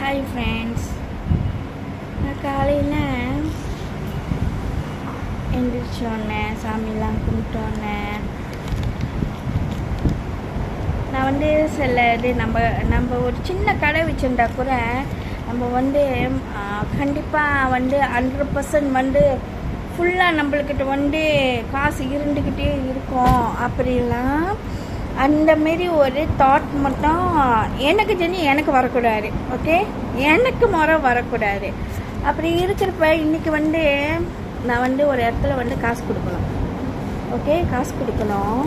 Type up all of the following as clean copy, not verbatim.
Hi friends, நான் காலையில் எழுந்திரிச்சோன்னே சாமிலாம் கும்பிட்டோன்னே நான் சில இது நம்ம ஒரு சின்ன கடை வச்சுருந்தா கூட நம்ம கண்டிப்பாக 100% ஃபுல்லாக நம்மளுக்கிட்ட காசு இருந்துக்கிட்டே இருக்கும். அப்படிலாம் அந்தமாரி ஒரு தாட் மட்டும் எனக்கு தெரிஞ்சு எனக்கு வரக்கூடாது. ஓகே, எனக்கு முறை வரக்கூடாது. அப்படி இருக்கிறப்ப இன்றைக்கி நான் ஒரு இடத்துல காசு கொடுக்கணும். ஓகே, காசு கொடுக்கணும்.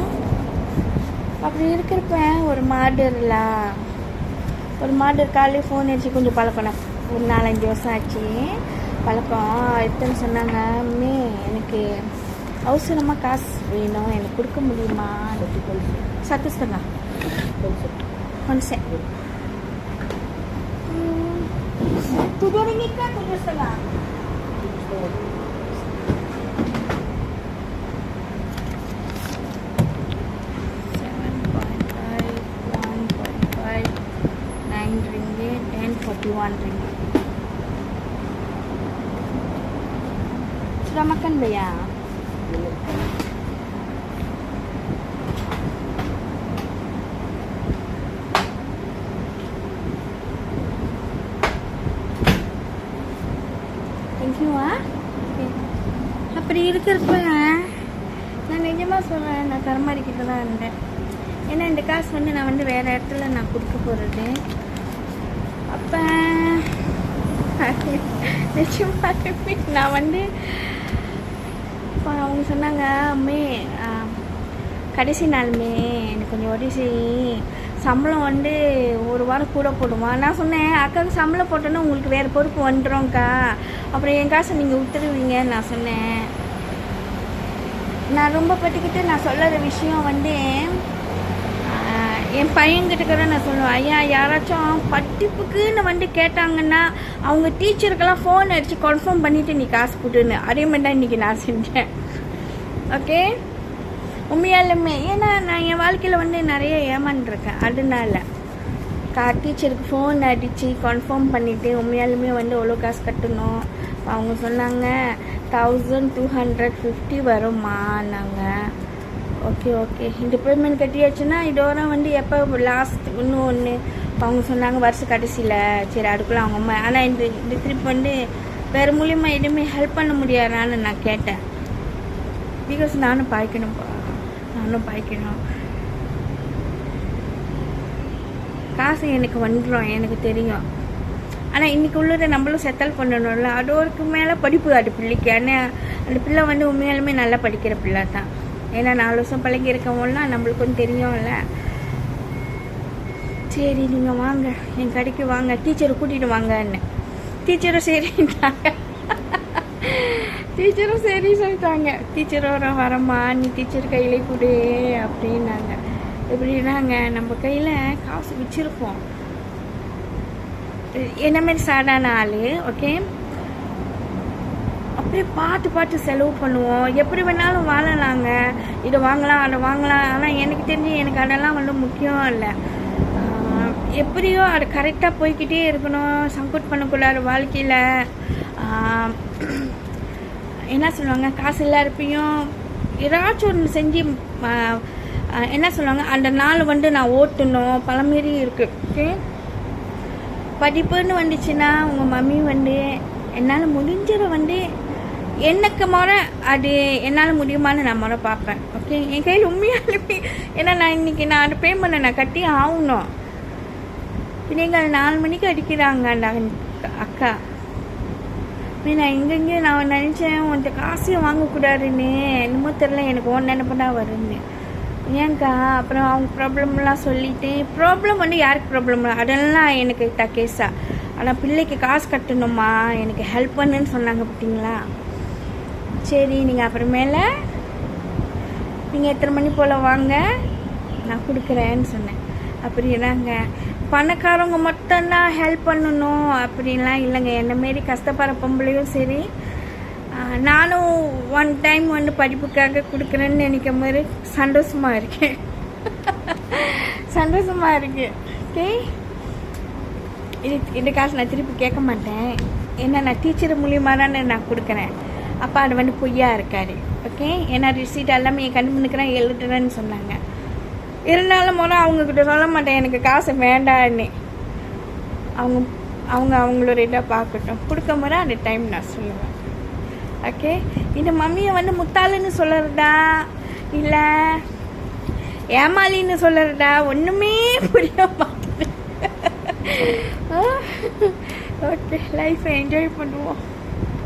அப்படி இருக்கிறப்ப ஒரு மாடு காலையில் ஃபோன் அடிச்சு கொஞ்சம் பழக்கணும். ஒரு 4-5 வருஷம் ஆச்சு பழக்கம். எத்தனை சொன்னாங்க, அம்மே எனக்கு அவசரமாக காசு வேணும், எனக்கு கொடுக்க முடியுமா? satu setengah konsep 7 ringgit kan 7,5 9 ringgit and 41 ringgit. Sudah makan ya? அப்படி இருக்கிறப்ப நான் நிஜமாக சொல்கிறேன், நான் தரமாரிக்கிட்டு தான் இருந்தேன். ஏன்னா இந்த காசு நான் வேறு இடத்துல நான் கொடுக்க போகிறது. அப்போ நிஜமாகவே நான் இப்போ அவங்க சொன்னாங்க, அம்மே கடைசி நாளுமே எனக்கு கொஞ்சம் உடச்சி சம்பளம் ஒரு வாரம் கூட போடுமா. நான் சொன்னேன், அக்காவுக்கு சம்பளம் போட்டோன்னா உங்களுக்கு வேறு பொறுப்பு வந்துடும்க்கா, அப்புறம் என் காசை நீங்கள் விட்டுருவீங்கன்னு நான் சொன்னேன். நான் ரொம்ப பட்டுக்கிட்டு நான் சொல்லுற விஷயம் என் பையன்கிட்ட கூட நான் சொல்லுவேன், ஐயா யாராச்சும் படிப்புக்குன்னு கேட்டாங்கன்னா அவங்க டீச்சருக்கெல்லாம் ஃபோன் அடித்து கன்ஃபார்ம் பண்ணிவிட்டு நீ காசு போட்டுன்னு. அதே மாதிரி தான் இன்றைக்கி நான் செஞ்சேன். ஓகே, உண்மையாலுமே ஏன்னா நான் என் வாழ்க்கையில் நிறைய ஏமாந்துருக்கேன். அதனால டீச்சருக்கு ஃபோன் அடித்து கன்ஃபார்ம் பண்ணிவிட்டு உண்மையாலுமே அவ்வளோ காசு கட்டணும். அவங்க சொன்னாங்க 1250 வருமா. நாங்கள் ஓகே இந்த பேமெண்ட் கட்டியாச்சுன்னா இதோட எப்போ லாஸ்ட் ஒன்று அவங்க சொன்னாங்க வருஷ கடைசியில். சரி அதுக்குள்ளே அவங்க அம்மா, ஆனால் இந்த ட்ரிப் வேறு மூலியமாக எதுவுமே ஹெல்ப் பண்ண முடியாதான்னு நான் கேட்டேன். பிகாஸ் நானும் பாய்க்கணும். காசு எனக்கு வந்துடும், எனக்கு தெரியும். ஆனால் இன்றைக்கி உள்ளதை நம்மளும் செட்டில் பண்ணணும்ல. அதோருக்கு மேலே படிப்பு அது பிள்ளைக்கு. ஆனால் அந்த பிள்ளை உண்மையாலுமே நல்லா படிக்கிற பிள்ளை தான். ஏன்னா 4 வருஷம் பழகி இருக்கவங்களாம் நம்மளுக்கும் தெரியும்ல. சரி நீங்கள் வாங்க, என் கடைக்கு வாங்க, டீச்சரை கூட்டிகிட்டு வாங்கன்னு. டீச்சரும் சரிட்டாங்க. டீச்சரும் சரி சொல்லிட்டாங்க. டீச்சரோட வரம்மா, நீ டீச்சர் கையிலே கொடு அப்படின்னாங்க. எப்படின்னாங்க, நம்ம கையில் காசு வச்சுருப்போம், என்ன மாதிரி சாதாரண ஆள். ஓகே, அப்படியே பார்த்து செலவு பண்ணுவோம். எப்படி வேணாலும் வாழலாங்க, இதை வாங்கலாம் அதை வாங்கலாம். ஆனால் எனக்கு தெரிஞ்சு எனக்கு அதெல்லாம் முக்கியம் இல்லை. எப்படியோ அது கரெக்டாக போய்கிட்டே இருக்கணும். சங்கோட் பண்ணக்கூடாது வாழ்க்கையில். என்ன சொல்லுவாங்க, காசு இல்லாதப்பையும் ஏதாச்சும் ஒன்று செஞ்சு என்ன சொல்லுவாங்க, அந்த நாள் நான் ஓட்டணும் பழமாரி இருக்குது. ஓகே, படிப்புன்னு வந்துச்சுன்னா உங்கள் மம்மி என்னால் முடிஞ்சிட எனக்கு முறை அது என்னால் முடியுமான்னு நான் முறை பார்ப்பேன். ஓகே, என் கையில் உண்மையாலுமே ஏன்னா நான் இன்றைக்கி நான் அந்த பேமெண்ட்டை நான் கட்டி ஆகணும். பிள்ளைங்க 4 மணிக்கு அடிக்கிறாங்க அந்த அக்கா. நான் எங்கெங்கே நான் நினச்சேன் உன்கிட்ட காசையும் வாங்கக்கூடாதுன்னு. என்னமோ தெரில, எனக்கு ஒன்று நினைப்பு தான் வருன்னு. ஏன்க்கா அப்புறம் அவங்க ப்ராப்ளம்லாம் சொல்லிட்டு ப்ராப்ளம் யாருக்கு ப்ராப்ளம் அதெல்லாம் எனக்கு கேஸா. ஆனால் பிள்ளைக்கு காசு கட்டணுமா, எனக்கு ஹெல்ப் பண்ணுன்னு சொன்னாங்க பார்த்தீங்களா. சரி நீங்கள் அப்புறமேல நீங்கள் எத்தனை மணி போல் வாங்க, நான் கொடுக்குறேன்னு சொன்னேன். அப்படின்னாங்க, பணக்காரவங்க மட்டும்தான் ஹெல்ப் பண்ணணும் அப்படின்லாம் இல்லைங்க. என்னமாரி கஷ்டப்படுற பொம்பளையும் சரி, நானும் ஒன் டைம் படிப்புக்காக கொடுக்குறேன்னு நினைக்கும் போது சந்தோஷமாக இருக்கேன். சந்தோஷமாக இருக்குது. ஓகே, இந்த காசு நான் திருப்பி கேட்க மாட்டேன். ஏன்னா நான் டீச்சர் மூலியமாக தானே நான் கொடுக்குறேன். அப்பா அது வந்து பொய்யா இருக்காரு. ஓகே, ஏன்னா ரிசீட் எல்லாமே என் கண் முன்னுக்குறேன் எழுதுறேன்னு சொன்னாங்க. இருந்தாலும் அவங்கக்கிட்ட சொல்ல மாட்டேன் எனக்கு காசு வேண்டான்னு. அவங்களோட இதை பார்க்கட்டும். கொடுக்கும் போது அந்த டைம் நான் சொல்லுவேன். ஓகே, இந்த மம்மியை வந்து முத்தாளுன்னு சொல்லுறதா இல்லை ஏமாலின்னு சொல்லுறதா ஒன்றுமே புரிய மாட்டேன். ஓகே, லைஃப்பை என்ஜாய் பண்ணுவோம்.